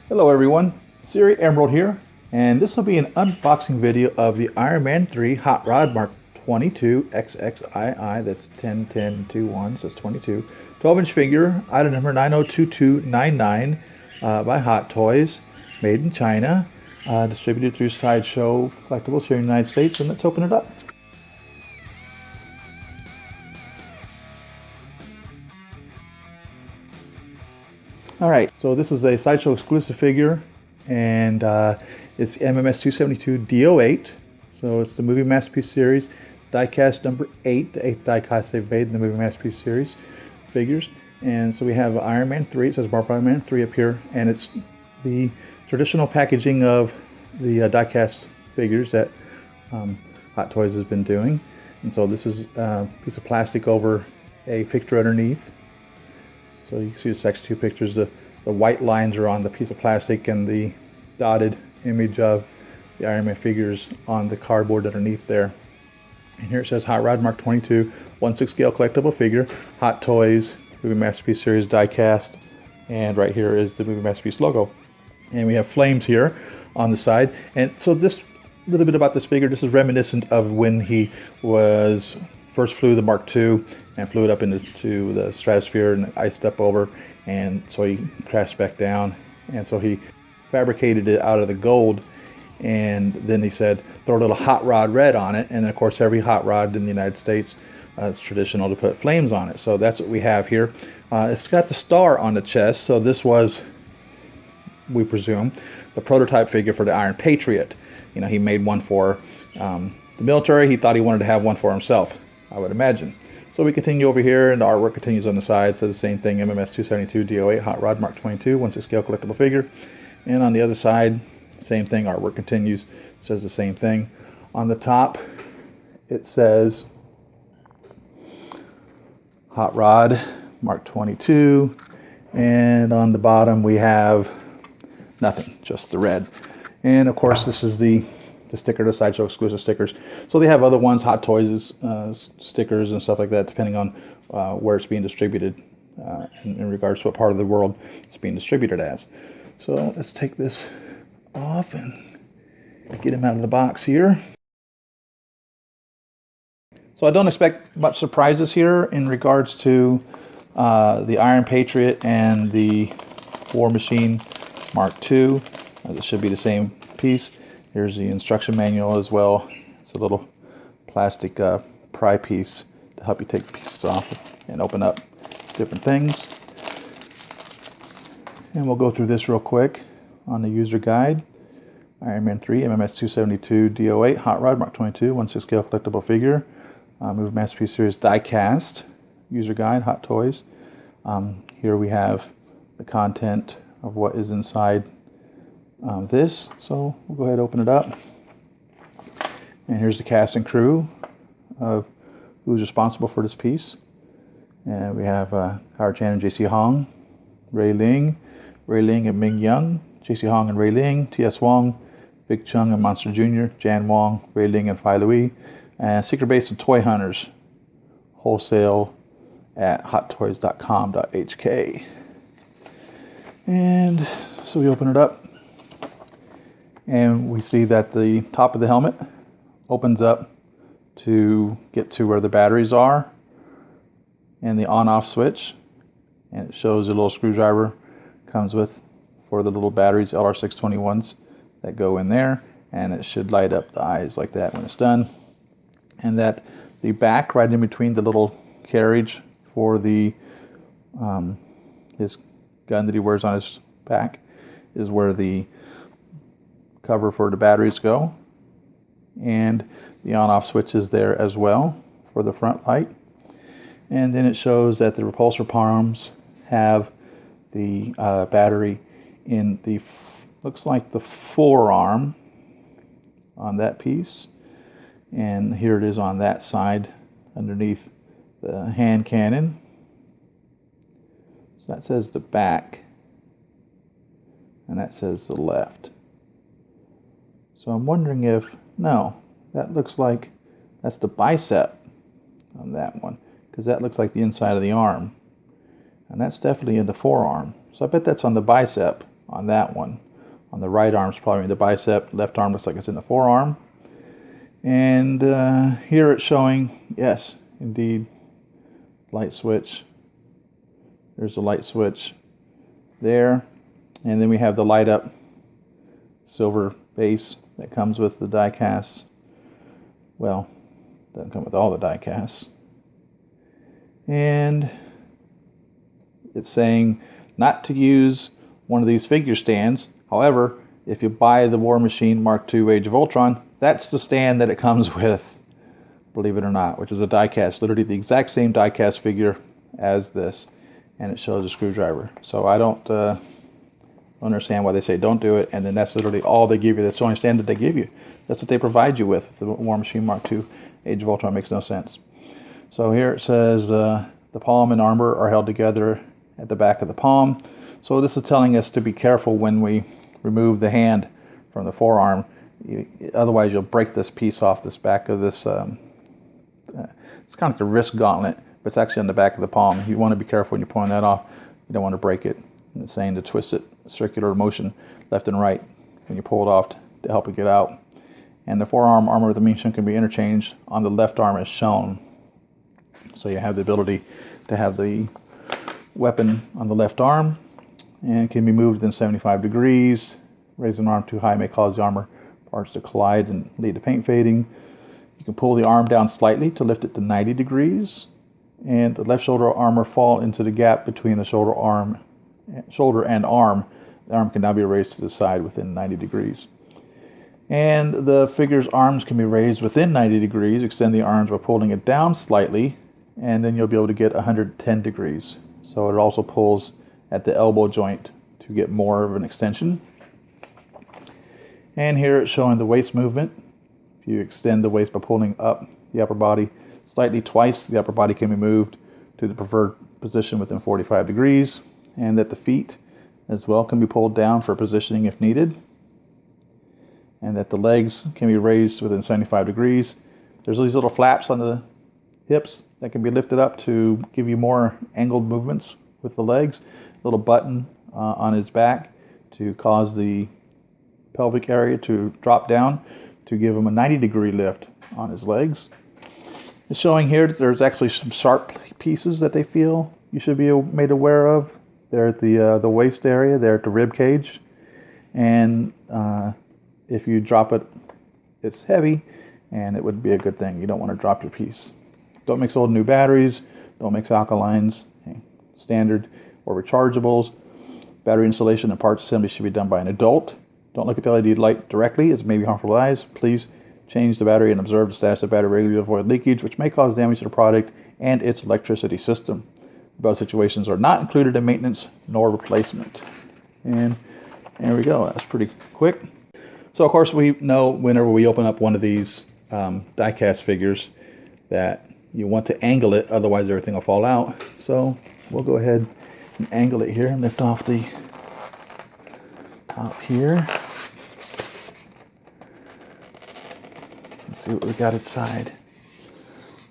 Hello everyone, Siri Emerald here, and this will be an unboxing video of the Iron Man 3 Hot Rod Mark 22 XXII, that's 10-10-21, so it's 22, 12-inch figure, item number 902299 by Hot Toys, made in China, distributed through Sideshow Collectibles here in the United States, and let's open it up. Alright, so this is a Sideshow exclusive figure, and it's MMS 272 D08, so it's the Movie Masterpiece series, diecast number 8, the 8th diecast they've made in the Movie Masterpiece series figures. And so we have Iron Man 3, it says Mark Iron Man 3 up here, and it's the traditional packaging of the diecast figures that Hot Toys has been doing. And so this is a piece of plastic over a picture underneath. So you can see it's actually two pictures. The white lines are on the piece of plastic and the dotted image of the Iron Man figures on the cardboard underneath there. And here it says Hot Rod Mark 22, 1/6 scale collectible figure, Hot Toys, Movie Masterpiece series diecast, and right here is the Movie Masterpiece logo. And we have flames here on the side. And so this little bit about this figure, this is reminiscent of when he was first flew the Mark II and flew it up into the stratosphere and iced up over, and so he crashed back down, and so he fabricated it out of the gold, and then he said throw a little hot rod red on it, and then of course every hot rod in the United States it's traditional to put flames on it, so that's what we have here. It's got the star on the chest, so this was, we presume, the prototype figure for the Iron Patriot. You know, he made one for the military. He thought he wanted to have one for himself, I would imagine. So we continue over here, and the artwork continues on the side. It says the same thing, MMS 272 D08 Hot Rod Mark 22, 1/6 scale collectible figure. And on the other side, same thing, artwork continues. It says the same thing. On the top, it says Hot Rod Mark 22. And on the bottom, we have nothing, just the red. And of course, this is the sticker, the Sideshow exclusive stickers. So they have other ones, Hot Toys stickers and stuff like that, depending on where it's being distributed in regards to what part of the world it's being distributed as. So let's take this off and get him out of the box here. So I don't expect much surprises here in regards to the Iron Patriot and the War Machine Mark II. This should be the same piece. Here's the instruction manual as well. It's a little plastic pry piece to help you take the pieces off and open up different things. And we'll go through this real quick on the user guide. Iron Man 3, MMS 272 D08 Hot Rod Mark 22, 1/6 scale collectible figure. Movie Masterpiece series diecast. User guide, Hot Toys. Here we have the content of what is inside this, so we'll go ahead and open it up. And here's the cast and crew of who's responsible for this piece. And we have Howard Chan and J.C. Hong, Ray Ling and Ming Young, J.C. Hong and Ray Ling, T.S. Wong, Big Chung and Monster Jr., Jan Wong, Ray Ling and Phi Louie, and Secret Base of Toy Hunters, wholesale at hottoys.com.hk. And so we open it up, and we see that the top of the helmet opens up to get to where the batteries are and the on-off switch, and it shows a little screwdriver comes with for the little batteries, LR621s, that go in there, and it should light up the eyes like that when it's done. And that the back, right in between the little carriage for the his gun that he wears on his back, is where the cover for the batteries go, and the on-off switch is there as well for the front light. And then it shows that the repulsor palms have the battery in the looks like the forearm on that piece, and here it is on that side underneath the hand cannon. So that says the back, and that says the left. So I'm wondering if, no, that looks like that's the bicep on that one, because that looks like the inside of the arm, and that's definitely in the forearm. So I bet that's on the bicep on that one. On the right arm is probably in the bicep, left arm looks like it's in the forearm. And here it's showing, yes, indeed, light switch. There's the light switch there. And then we have the light up silver base that comes with the die casts. Well, doesn't come with all the die casts. And it's saying not to use one of these figure stands. However, if you buy the War Machine Mark II Age of Ultron, that's the stand that it comes with, believe it or not, which is a die cast, literally the exact same die cast figure as this, and it shows a screwdriver. So I don't understand why they say don't do it, and then that's literally all they give you. That's the only stand that they give you. That's what they provide you with. The War Machine Mark II Age of Ultron makes no sense. So here it says the palm and armor are held together at the back of the palm. So this is telling us to be careful when we remove the hand from the forearm. Otherwise you'll break this piece off this back of this. It's kind of like the wrist gauntlet, but it's actually on the back of the palm. You want to be careful when you're pulling that off. You don't want to break it. And it's saying to twist it, circular motion, left and right, when you pull it off to help it get out. And the forearm armor of the munition can be interchanged on the left arm as shown. So you have the ability to have the weapon on the left arm, and it can be moved within 75 degrees. Raising an arm too high may cause the armor parts to collide and lead to paint fading. You can pull the arm down slightly to lift it to 90 degrees, and the left shoulder armor fall into the gap between the shoulder and arm. The arm can now be raised to the side within 90 degrees. And the figure's arms can be raised within 90 degrees. Extend the arms by pulling it down slightly, and then you'll be able to get 110 degrees. So it also pulls at the elbow joint to get more of an extension. And here it's showing the waist movement. If you extend the waist by pulling up the upper body slightly twice, the upper body can be moved to the preferred position within 45 degrees, and that the feet as well can be pulled down for positioning if needed, and that the legs can be raised within 75 degrees. There's these little flaps on the hips that can be lifted up to give you more angled movements with the legs. A little button on his back to cause the pelvic area to drop down to give him a 90-degree lift on his legs. It's showing here that there's actually some sharp pieces that they feel you should be made aware of. They're at the waist area, they're at the rib cage, and if you drop it, it's heavy, and it would be a good thing. You don't want to drop your piece. Don't mix old and new batteries. Don't mix alkalines, standard or rechargeables. Battery installation and parts assembly should be done by an adult. Don't look at the LED light directly, as it may be harmful to eyes. Please change the battery and observe the status of the battery regularly to avoid leakage, which may cause damage to the product and its electricity system. Both situations are not included in maintenance nor replacement. And there we go. That's pretty quick. So, of course, we know whenever we open up one of these die-cast figures that you want to angle it, otherwise everything will fall out. So we'll go ahead and angle it here and lift off the top here. Let's see what we got inside.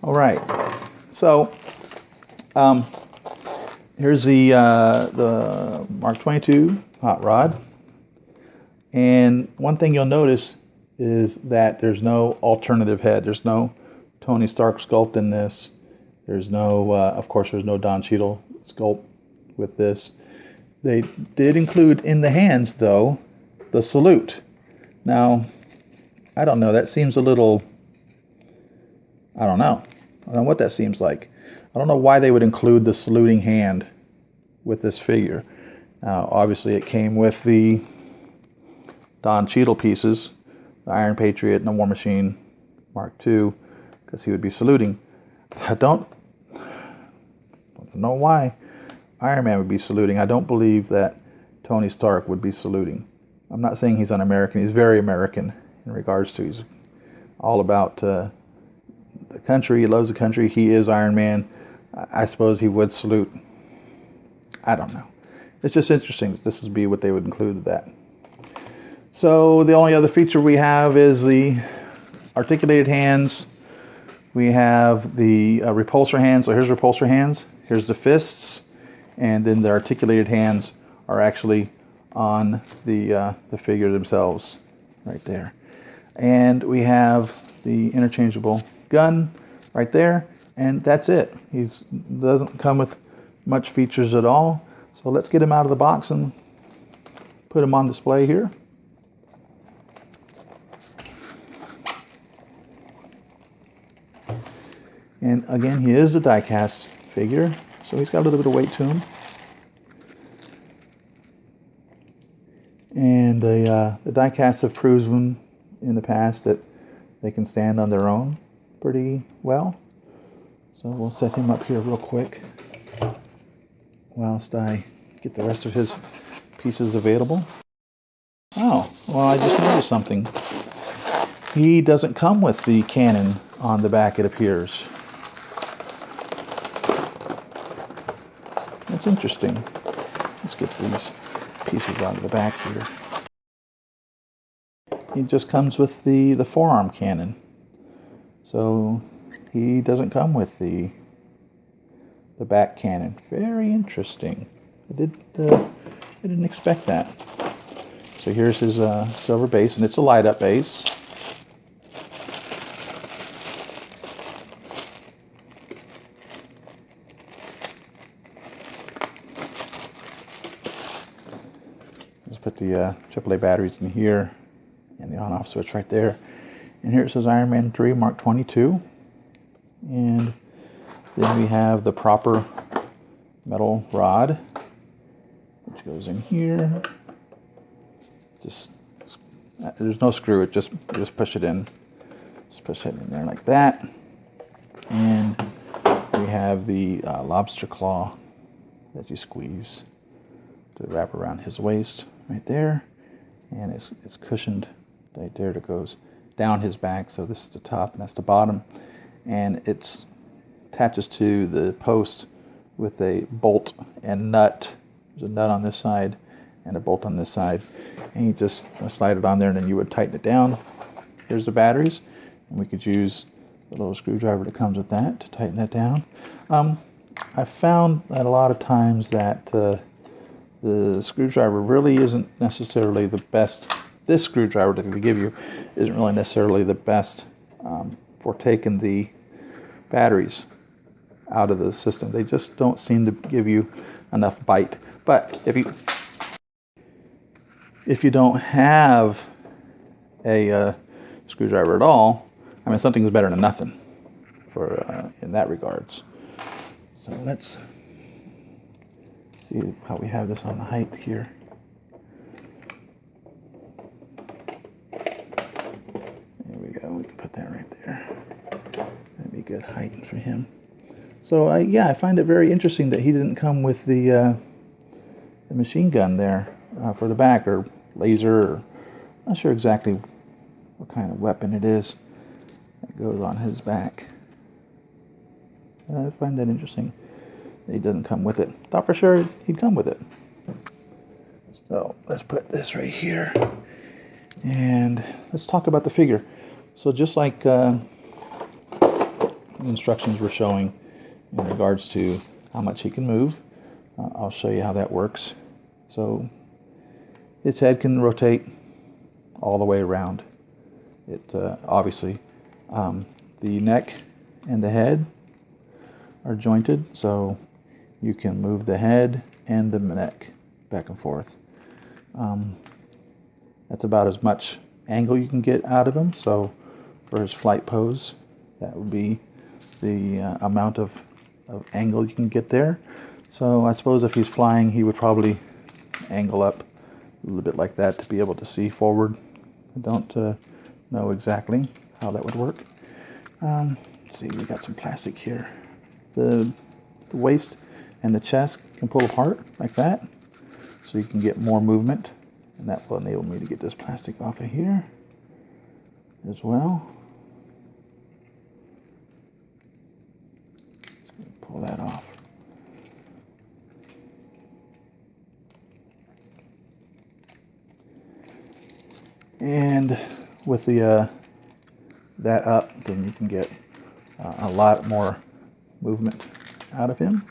All right. So here's the Mark 22 hot rod. And one thing you'll notice is that there's no alternative head. There's no Tony Stark sculpt in this. There's no, of course, there's no Don Cheadle sculpt with this. They did include in the hands, though, the salute. Now, I don't know. That seems a little, I don't know what that seems like. I don't know why they would include the saluting hand with this figure. Now, obviously, it came with the Don Cheadle pieces, the Iron Patriot and the War Machine Mark II, because he would be saluting. I don't know why Iron Man would be saluting. I don't believe that Tony Stark would be saluting. I'm not saying he's un-American. He's very American in regards to, he's all about the country. He loves the country. He is Iron Man. I suppose he would salute. I don't know. It's just interesting that this would be what they would include with that. So the only other feature we have is the articulated hands. We have the repulsor hands. So here's repulsor hands. Here's the fists. And then the articulated hands are actually on the figure themselves right there. And we have the interchangeable gun right there, and that's it. He doesn't come with much features at all. So let's get him out of the box and put him on display here. And again, he is a die-cast figure, so he's got a little bit of weight to him. And the die-casts have proven in the past that they can stand on their own pretty well. So we'll set him up here real quick whilst I get the rest of his pieces available. Oh, well, I just noticed something. He doesn't come with the cannon on the back, it appears. That's interesting. Let's get these pieces out of the back here. He just comes with the forearm cannon. So he doesn't come with the back cannon. Very interesting. I didn't expect that. So here's his silver base, and it's a light up base. Let's put the AAA batteries in here and the on-off switch right there. And here it says Iron Man 3 Mark 22. And then we have the proper metal rod, which goes in here. There's no screw, you just push it in. Just push it in there like that. And we have the lobster claw that you squeeze to wrap around his waist right there. And it's cushioned right there that goes down his back. So this is the top and that's the bottom. And it attaches to the post with a bolt and nut. There's a nut on this side and a bolt on this side. And you just slide it on there and then you would tighten it down. Here's the batteries. And we could use the little screwdriver that comes with that to tighten that down. I found that a lot of times that the screwdriver really isn't necessarily the best. This screwdriver that they give you isn't really necessarily the best for taking the batteries out of the system. They just don't seem to give you enough bite. But if you don't have a screwdriver at all, I mean, something's better than nothing for in that regards. So let's see how we have this on the height here. There we go. We can put that right there. That'd be good height for him. So yeah, I find it very interesting that he didn't come with the machine gun there for the back, or laser, or not sure exactly what kind of weapon it is that goes on his back. I find that interesting that he doesn't come with it. Thought for sure he'd come with it. So let's put this right here and let's talk about the figure. So just like the instructions were showing in regards to how much he can move, I'll show you how that works. So its head can rotate all the way around. It obviously the neck and the head are jointed, so you can move the head and the neck back and forth. That's about as much angle you can get out of him. So for his flight pose, that would be the amount of angle you can get there. So I suppose if he's flying, he would probably angle up a little bit like that to be able to see forward. I don't know exactly how that would work. Let's see, we got some plastic here. The waist and the chest can pull apart like that, so you can get more movement, and that will enable me to get this plastic off of here as well. Let's pull that off. And with the that up, then you can get a lot more movement out of him,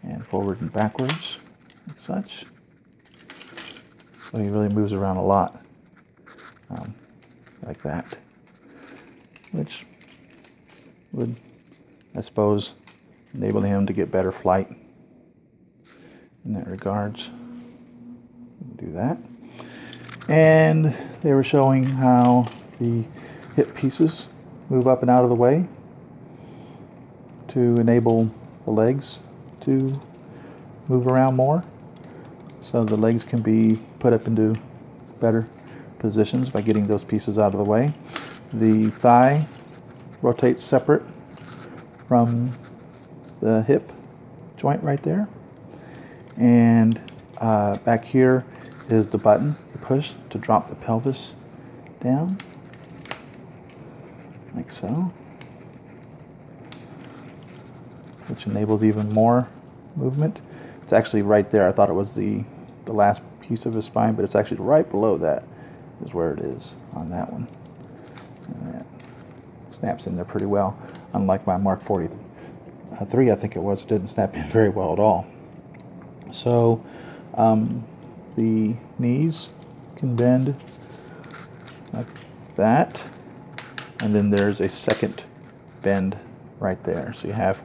and forward and backwards, like such. So he really moves around a lot, like that, which would, I suppose, enable him to get better flight in that regards. Do that. And they were showing how the hip pieces move up and out of the way to enable the legs to move around more. So the legs can be put up into better positions by getting those pieces out of the way. The thigh rotates separate from the hip joint right there. And back here is the button you push to drop the pelvis down, like so, which enables even more movement. It's actually right there. I thought it was the last piece of his spine, but it's actually right below that is where it is on that one. And that snaps in there pretty well, unlike my Mark 43, I think it was. It didn't snap in very well at all. So the knees can bend like that, and then there's a second bend right there. So you have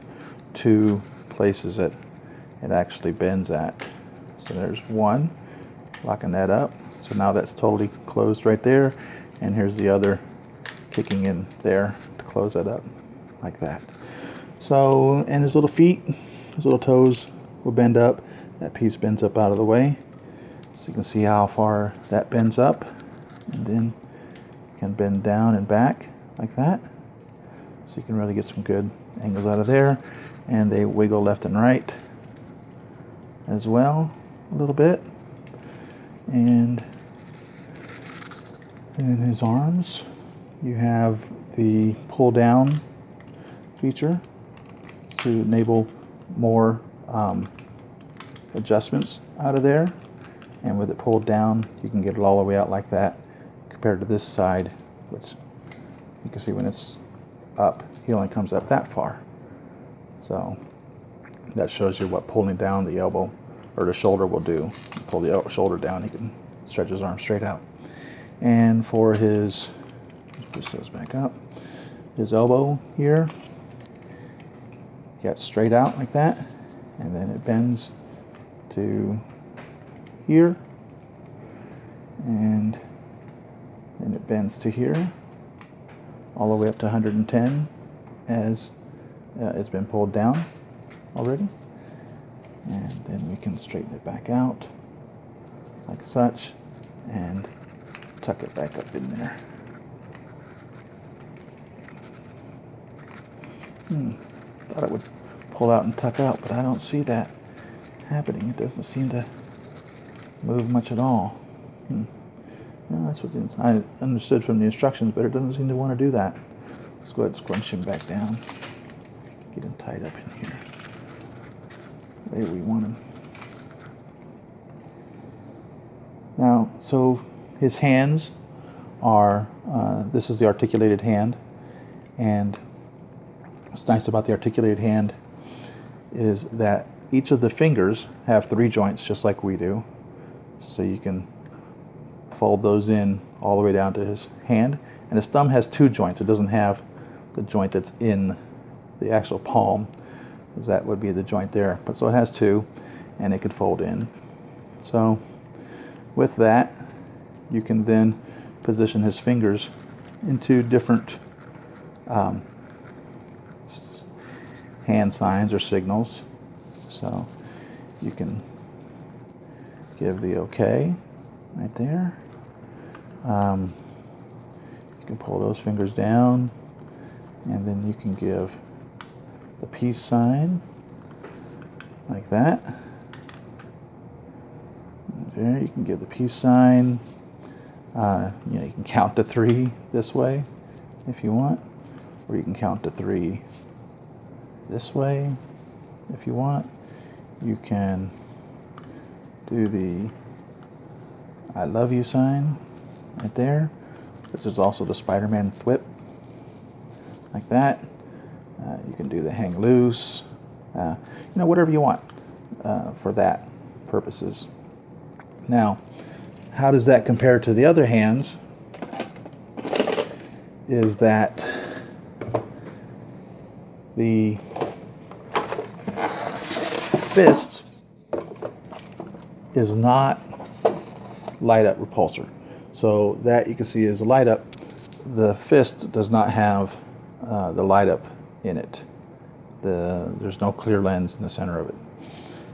two places that it actually bends at. So there's one, locking that up. So now that's totally closed right there, and here's the other kicking in there to close that up like that. So, and his little feet, his little toes will bend up. That piece bends up out of the way. So you can see how far that bends up, and then you can bend down and back like that. So you can really get some good angles out of there. And they wiggle left and right as well a little bit. And in his arms, you have the pull down feature to enable more adjustments out of there. And with it pulled down, you can get it all the way out like that, compared to this side, which you can see when it's up, he only comes up that far. So that shows you what pulling down the elbow or the shoulder will do. You pull the shoulder down, he can stretch his arm straight out. And for his, let's push those back up, his elbow here, get straight out like that, and then it bends to here, and then it bends to here, all the way up to 110 as it's been pulled down already. And then we can straighten it back out like such and tuck it back up in there. Thought it would pull out and tuck out, but I don't see that happening. It doesn't seem to move much at all. No, that's what I understood from the instructions, but it doesn't seem to want to do that. Let's go ahead and scrunch him back down. Get him tied up in here. There we want him. Now, so his hands are, this is the articulated hand, and what's nice about the articulated hand is that each of the fingers have 3 joints just like we do. So you can fold those in all the way down to his hand. And his thumb has 2 joints. It doesn't have the joint that's in the actual palm, because that would be the joint there. But so it has 2, and it could fold in. So with that, you can then position his fingers into different hand signs or signals. So you can give the OK right there. You can pull those fingers down, and then you can give the peace sign like that. There, you can give the peace sign. You can count to 3 this way if you want, or you can count to 3 this way if you want. You can do the I love you sign right there, which is also the Spider-Man thwip, like that. You can do the hang loose, whatever you want for that purposes. Now, how does that compare to the other hands is that the fist is not light up repulsor. So that you can see is a light up. The fist does not have the light up in it. There's no clear lens in the center of it.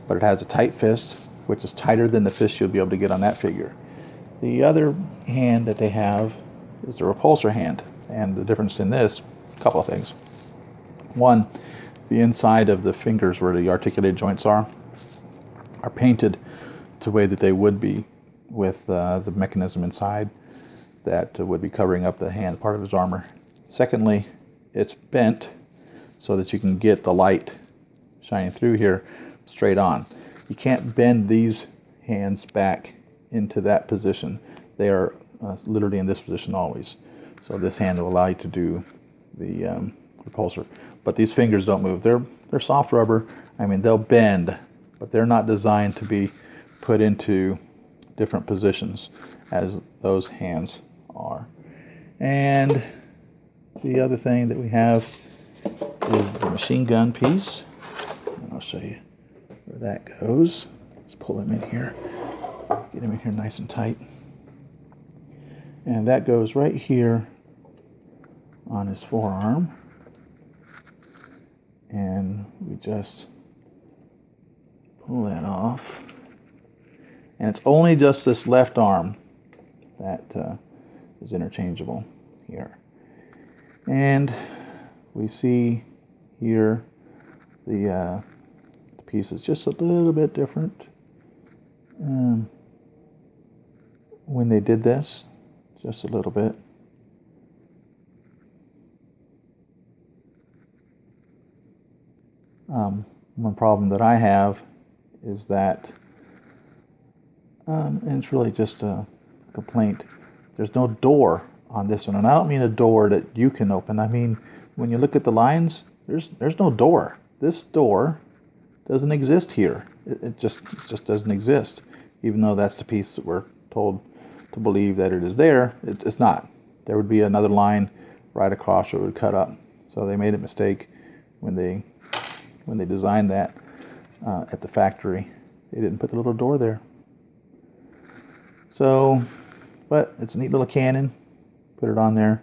But it has a tight fist, which is tighter than the fist you'll be able to get on that figure. The other hand that they have is the repulsor hand. And the difference in this, a couple of things. One, the inside of the fingers where the articulated joints are painted the way that they would be with the mechanism inside that would be covering up the hand part of his armor. Secondly, it's bent so that you can get the light shining through here straight on. You can't bend these hands back into that position. They are literally in this position always. So this hand will allow you to do the repulsor. But these fingers don't move. They're soft rubber. I mean, they'll bend, but they're not designed to be put into different positions as those hands are. And the other thing that we have is the machine gun piece. And I'll show you where that goes. Let's pull him in here. Get him in here nice and tight. And that goes right here on his forearm. And we just pull that off. And it's only just this left arm that is interchangeable here. And we see here the piece is just a little bit different. When they did this, just a little bit. One problem that I have is that, and it's really just a complaint, there's no door on this one. And I don't mean a door that you can open. I mean, when you look at the lines, there's no door. This door doesn't exist here. It just doesn't exist. Even though that's the piece that we're told to believe that it is there, it's not. There would be another line right across where it would cut up. So they made a mistake when they designed that at the factory. They didn't put the little door there. So, but it's a neat little cannon. Put it on there.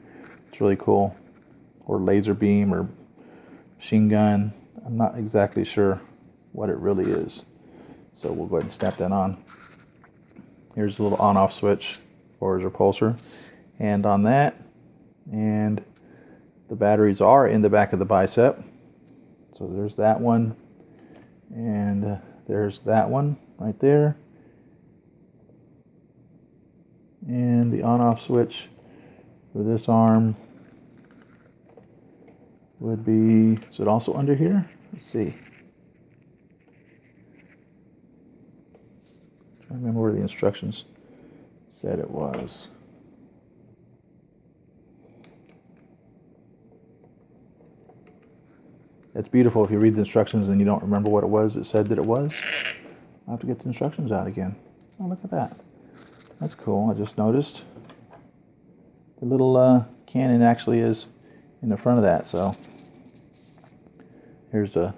It's really cool. Or laser beam or machine gun. I'm not exactly sure what it really is. So we'll go ahead and snap that on. Here's a little on-off switch for his repulsor. And on that, and the batteries are in the back of the bicep. So there's that one, and there's that one right there. And the on-off switch for this arm would be, is it also under here? Let's see. I remember where the instructions said it was. It's beautiful if you read the instructions and you don't remember what it was it said that it was. I'll have to get the instructions out again. Oh, look at that. That's cool. I just noticed the little cannon actually is in the front of that. So here's the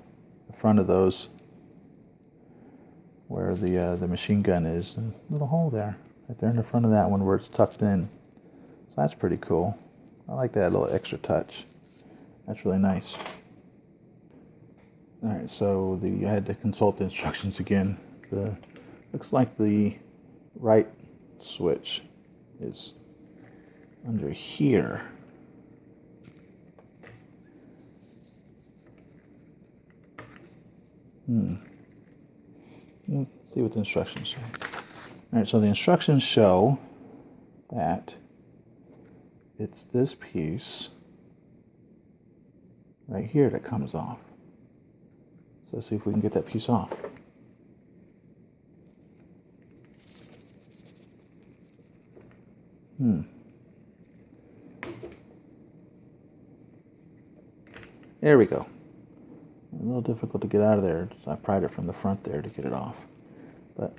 front of those where the machine gun is. And a little hole there. Right there in the front of that one where it's tucked in. So that's pretty cool. I like that little extra touch. That's really nice. Alright, so I had to consult the instructions again. Looks like the right switch is under here. Let's see what the instructions say. Alright, so the instructions show that it's this piece right here that comes off. So let's see if we can get that piece off. There we go. A little difficult to get out of there. I pried it from the front there to get it off. But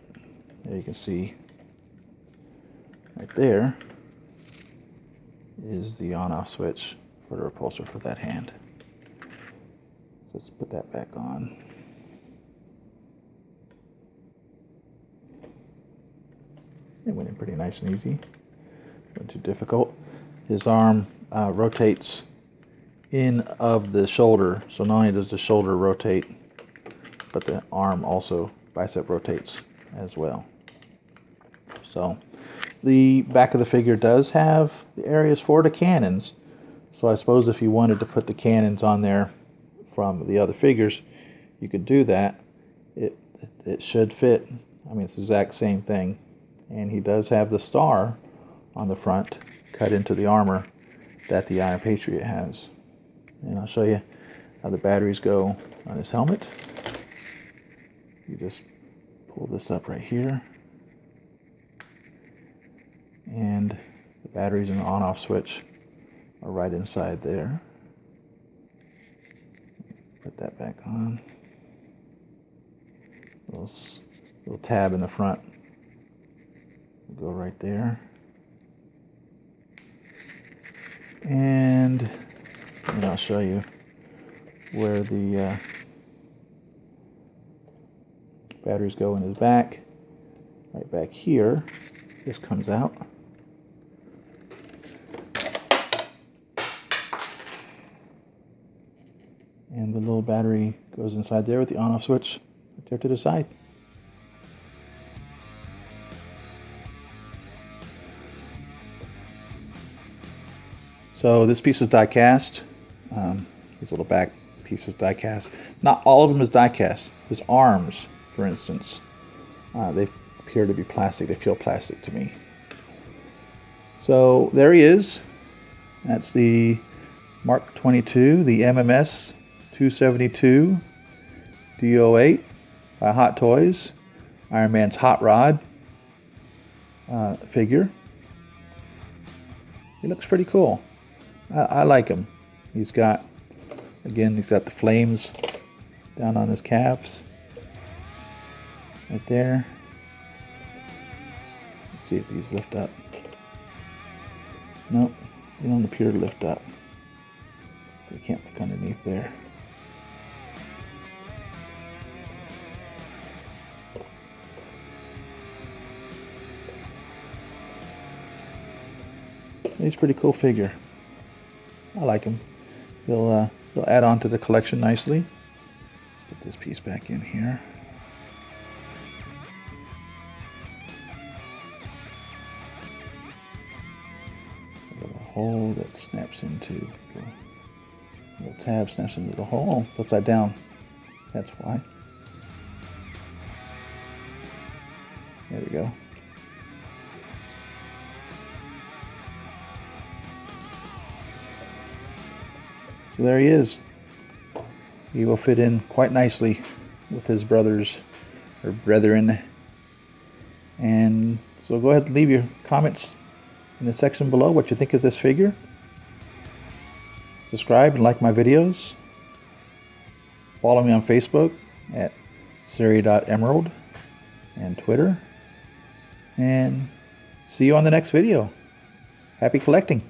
there you can see right there is the on-off switch for the repulsor for that hand. So let's put that back on. It went in pretty nice and easy. Wasn't too difficult. His arm rotates in of the shoulder, so not only does the shoulder rotate, but the arm also, bicep, rotates as well. So the back of the figure does have the areas for the cannons, so I suppose if you wanted to put the cannons on there from the other figures, you could do that. It should fit. I mean, it's the exact same thing. And he does have the star on the front cut into the armor that the Iron Patriot has. And I'll show you how the batteries go on his helmet. You just pull this up right here, and the batteries and the on-off switch are right inside there. Put that back on. Little tab in the front. Go right there. And I'll show you where the batteries go in his back. Right back here. This comes out. And the little battery goes inside there with the on-off switch right there to the side. So this piece is die cast. These little back pieces die cast. Not all of them is die cast. His arms, for instance, they appear to be plastic. They feel plastic to me. So there he is. That's the Mark 22, the MMS 272 D08 by Hot Toys. Iron Man's hot rod figure. He looks pretty cool. I like him. He's got the flames down on his calves. Right there. Let's see if these lift up. Nope, they don't appear to lift up. They can't look underneath there. He's a pretty cool figure. I like him. He'll add on to the collection nicely. Let's put this piece back in here. A little hole that snaps into, a little tab snaps into the hole. It's upside down. That's why. There we go. So there he is. He will fit in quite nicely with his brothers or brethren. And so go ahead and leave your comments in the section below what you think of this figure. Subscribe and like my videos. Follow me on Facebook at Siri.Emerald and Twitter. And see you on the next video. Happy collecting!